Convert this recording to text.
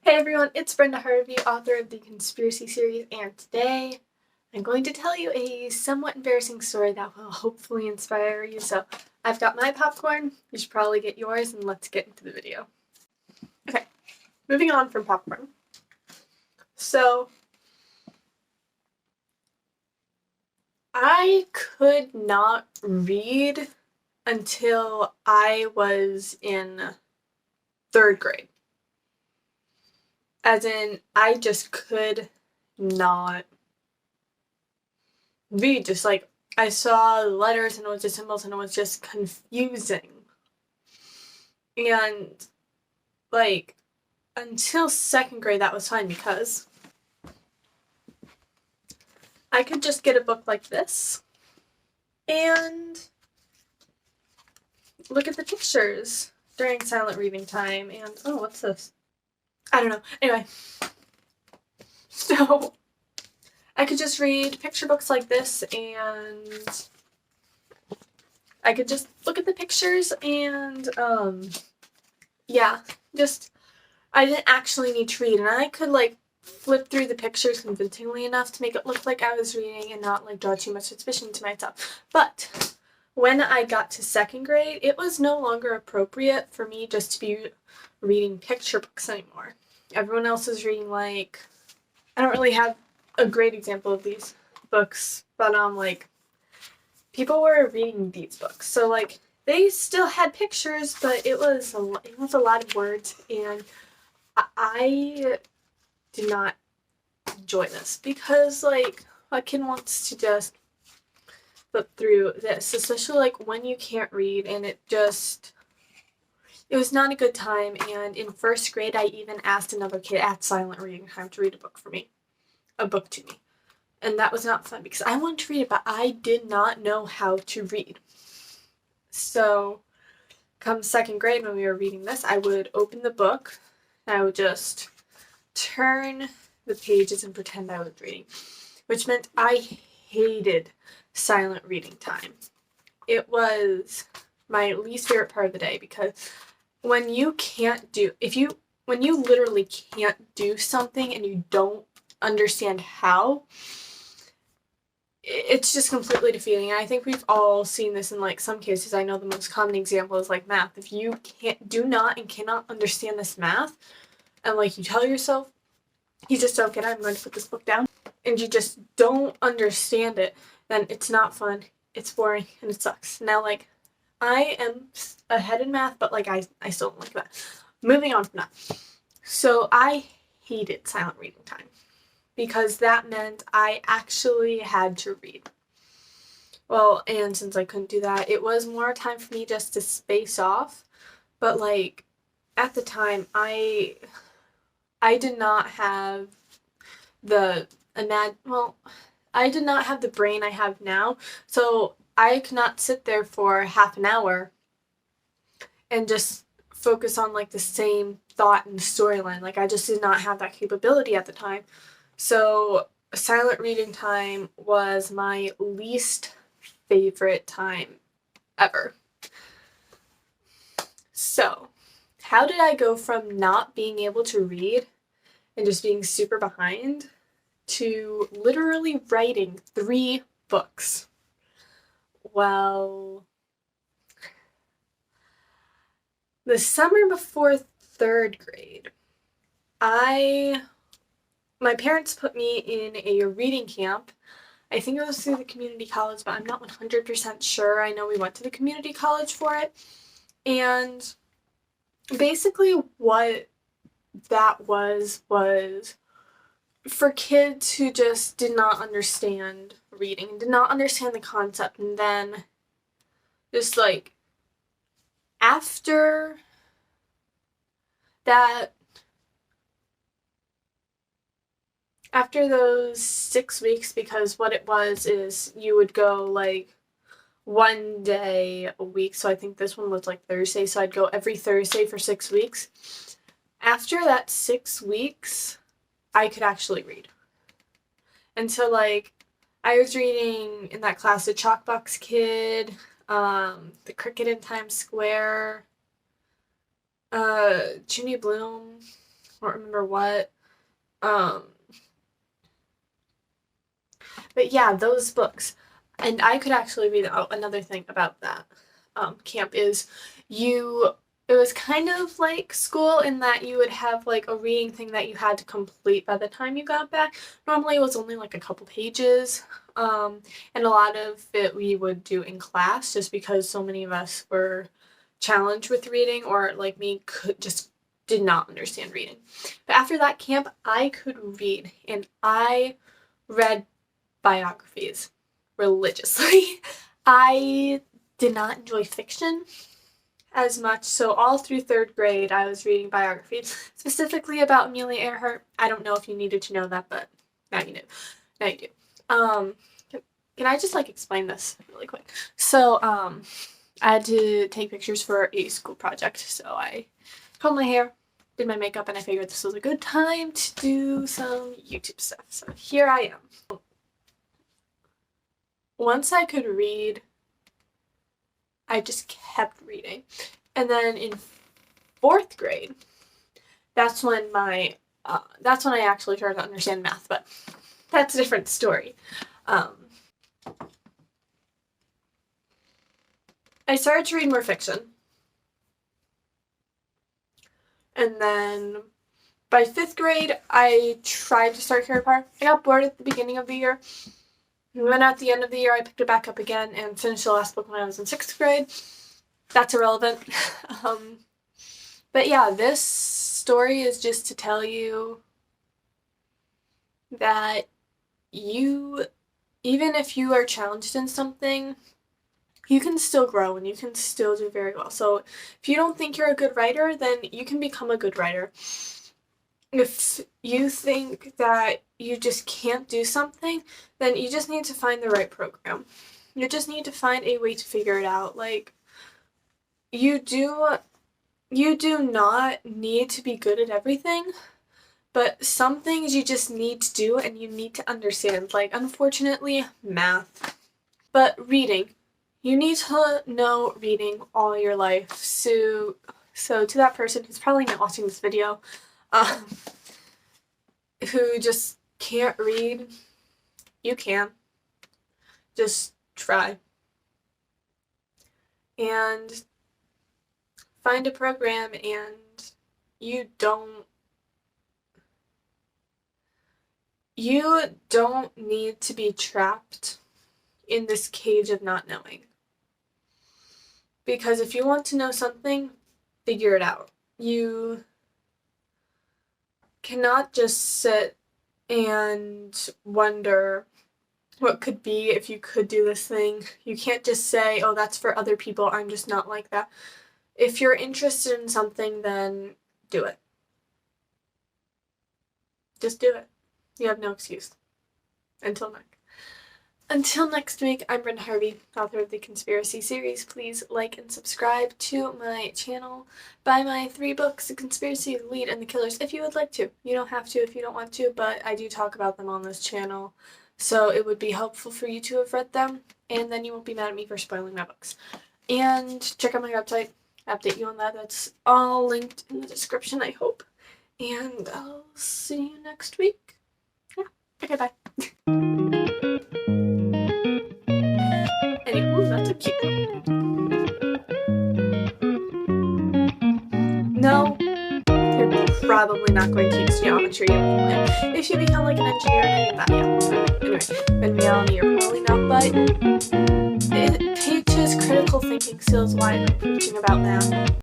Hey everyone, it's Brenda Harvey, author of the Conspiracy series, and today I'm going to tell you a somewhat embarrassing story that will hopefully inspire you. So I've got my popcorn, you should probably get yours, and let's get into the video. Okay, moving on from popcorn. So I could not read until I was in 3rd grade. As in, I just could not read. Just like, I saw letters and it was just symbols and it was just confusing. And, like, until 2nd grade that was fine because I could just get a book like this and look at the pictures during silent reading time and, oh, what's this? I don't know. Anyway, so I could just read picture books like this and I could just look at the pictures and, yeah, just, I didn't actually need to read, and I could, like, flip through the pictures convincingly enough to make it look like I was reading and not, like, draw too much suspicion to myself. But when I got to 2nd grade, it was no longer appropriate for me just to be reading picture books anymore. Everyone else is reading, like, I don't really have a great example of these books, but, like, people were reading these books. So, like, they still had pictures, but it was a lot of words, and I did not enjoy this because, like, a kid wants to just flip through this, especially, like, when you can't read, and it was not a good time. And in 1st grade, I even asked another kid at silent reading time to read a book to me. And that was not fun because I wanted to read it, but I did not know how to read. So, come 2nd grade, when we were reading this, I would open the book, and I would just turn the pages and pretend I was reading, which meant I hated silent reading time. It was my least favorite part of the day because when you literally can't do something and you don't understand how, it's just completely defeating. And I think we've all seen this in, like, some cases. I know the most common example is, like, math. If you cannot understand this math, and, like, you tell yourself, you just don't get it, I'm going to put this book down, and you just don't understand it, then it's not fun, it's boring, and it sucks. Now, like, I am ahead in math, but, like, I still don't like that. Moving on from that. So I hated silent reading time because that meant I actually had to read. Well, and since I couldn't do that, it was more time for me just to space off. But, like, at the time, I did not have I did not have the brain I have now, so I could not sit there for half an hour and just focus on, like, the same thought and storyline. Like, I just did not have that capability at the time. So silent reading time was my least favorite time ever. So, how did I go from not being able to read and just being super behind to literally writing 3 books? Well, the summer before 3rd grade, my parents put me in a reading camp. I think it was through the community college, but I'm not 100% sure. I know we went to the community college for it. And basically what that was for kids who just did not understand reading, did not understand the concept, and then just, like, after those 6 weeks, because what it was is you would go, like, 1 day a week, so I think this one was, like, Thursday, so I'd go every Thursday for 6 weeks. After that 6 weeks, I could actually read. And so, like, I was reading in that class The Chalkbox Kid, The Cricket in Times Square, Junie Bloom, I don't remember remember what. But yeah, those books. And I could actually read another thing about that camp is it was kind of like school in that you would have like a reading thing that you had to complete by the time you got back. Normally it was only like a couple pages, and a lot of it we would do in class just because so many of us were challenged with reading, or like me just did not understand reading. But after that camp, I could read, and I read biographies religiously. I did not enjoy fiction as much, so all through 3rd grade I was reading biographies, specifically about Amelia Earhart. I don't know if you needed to know that, but now you know. Now you do. Can I just like explain this really quick? So I had to take pictures for a school project, so I combed my hair, did my makeup, and I figured this was a good time to do some YouTube stuff. So here I am. Once I could read, I just kept reading. And then in 4th grade, that's when I actually started to understand math, but that's a different story. I started to read more fiction. And then by 5th grade, I tried to start Harry Potter. I got bored at the beginning of the year. And then at the end of the year, I picked it back up again and finished the last book when I was in 6th grade. That's irrelevant. But yeah, this story is just to tell you that even if you are challenged in something, you can still grow and you can still do very well. So if you don't think you're a good writer, then you can become a good writer. If you think that you just can't do something, then you just need to find the right program. You just need to find a way to figure it out. Like, you do not need to be good at everything, but some things you just need to do and you need to understand. Like, unfortunately, math. But reading. You need to know reading all your life. So to that person who's probably not watching this video, who just can't read, you can. Just try. And find a program, and you don't need to be trapped in this cage of not knowing. Because if you want to know something, figure it out. You cannot just sit and wonder what could be if you could do this thing. You can't just say, oh, that's for other people, I'm just not like that. If you're interested in something, then do it. Just do it. You have no excuse. Until next week, I'm Brenda Harvey, author of the Conspiracy series. Please like and subscribe to my channel. Buy my 3 books, The Conspiracy, The Lead, and The Killers, if you would like to. You don't have to if you don't want to, but I do talk about them on this channel, so it would be helpful for you to have read them, and then you won't be mad at me for spoiling my books. And check out my website. I'll update you on that. That's all linked in the description, I hope. And I'll see you next week. Yeah. Okay, bye. Ooh, that's a cute one. No, you're probably not going to use geometry anyway. If you become like an engineer and that, yeah. Anyway, in reality, you're probably not, but it teaches critical thinking skills while I'm preaching about math.